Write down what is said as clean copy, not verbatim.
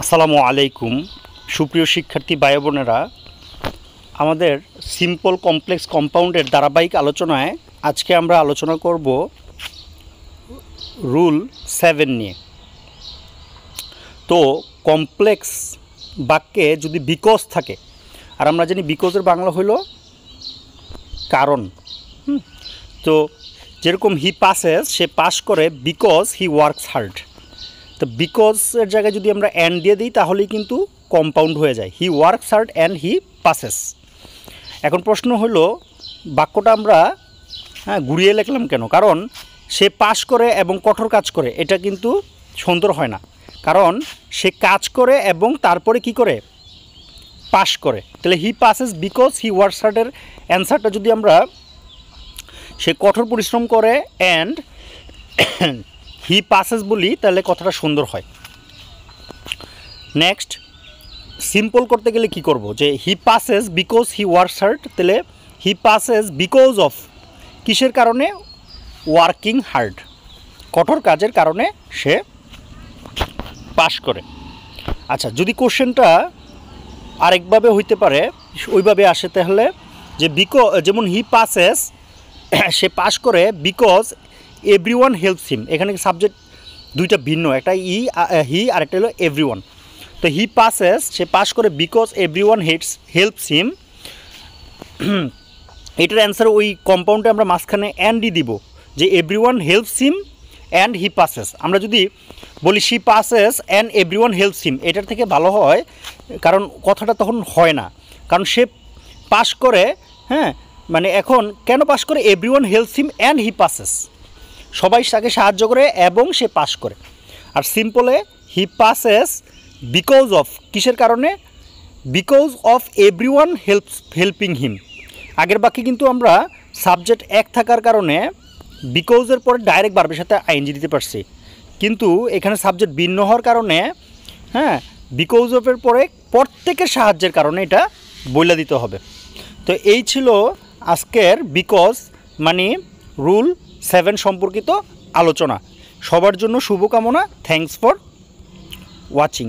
আসসালামু আলাইকুম সুপ্রিয় শিক্ষার্থী ভাই বোনেরা, আমাদের সিম্পল কমপ্লেক্স কম্পাউন্ডের ধারাবাহিক আলোচনায় আজকে আমরা আলোচনা করব রুল 7 নিয়ে। তো কমপ্লেক্স বাক্যে যদি বিকজ থাকে, আর আমরা জানি বিকজের বাংলা হলো কারণ। তো যেরকম হি পাসেস, সে পাস করে বিকজ হি ওয়ার্কস হার্ড। তো বিকজের জায়গায় যদি আমরা অ্যান্ড দিয়ে দিই তাহলেই কিন্তু কম্পাউন্ড হয়ে যায়, হি works hard and he passes. এখন প্রশ্ন হলো বাক্যটা আমরা ঘুরিয়ে লিখলাম কেন? কারণ সে পাস করে এবং কঠোর কাজ করে, এটা কিন্তু সুন্দর হয় না। কারণ সে কাজ করে এবং তারপরে কি করে? পাস করে। তাহলে he passes because he works হার্ডের অ্যান্সারটা যদি আমরা সে কঠোর পরিশ্রম করে অ্যান্ড হি পাসেস বলি, তাহলে কথাটা সুন্দর হয়। নেক্সট, সিম্পল করতে গেলে কি করব? যে he passes because he works hard, তাহলে হি পাসেস বিকজ অফ কিসের কারণে? ওয়ার্কিং হার্ড, কঠোর কাজের কারণে সে পাস করে। আচ্ছা, যদি কোশ্চেনটা আরেকভাবে হইতে পারে, ওইভাবে আসে, তাহলে যে যেমন হি পাসেস, সে পাস করে বিকজ এভরিওয়ান হেল্পস হিম। এখানে সাবজেক্ট দুইটা ভিন্ন, একটা হি আর একটা হলো এভরিওয়ান। তো হি পাসেস, সে পাস করে বিকজ এভরিওয়ান হেল্পস হিম। এটার অ্যান্সার ওই কম্পাউন্ডে আমরা মাঝখানে অ্যান্ডই দিব, যে everyone helps him and he passes. আমরা যদি বলি she passes and everyone helps him, এটার থেকে ভালো হয়, কারণ কথাটা তখন হয় না। কারণ সে পাস করে, মানে এখন কেন পাস করে? Everyone helps him and he passes, সবাই তাকে সাহায্য করে এবং সে পাস করে। আর সিম্পলে হি পাসেস বিকজ অফ কিসের কারণে? বিকজ অফ এভরিওয়ান হেল্পিং হিম। আগের বাক্যে কিন্তু আমরা সাবজেক্ট এক থাকার কারণে বিকজের পরে ডাইরেক্ট ভার্বের সাথে আইএনজি দিতে পারছি, কিন্তু এখানে সাবজেক্ট ভিন্ন হওয়ার কারণে বিকজ অফের পরে প্রত্যেকের সাহায্যের কারণে এটা বইলা দিতে হবে। তো এই ছিল আজকের বিকজ মানে রুল 7 সম্পর্কিত আলোচনা। সবার জন্য শুভকামনা। Thanks for watching.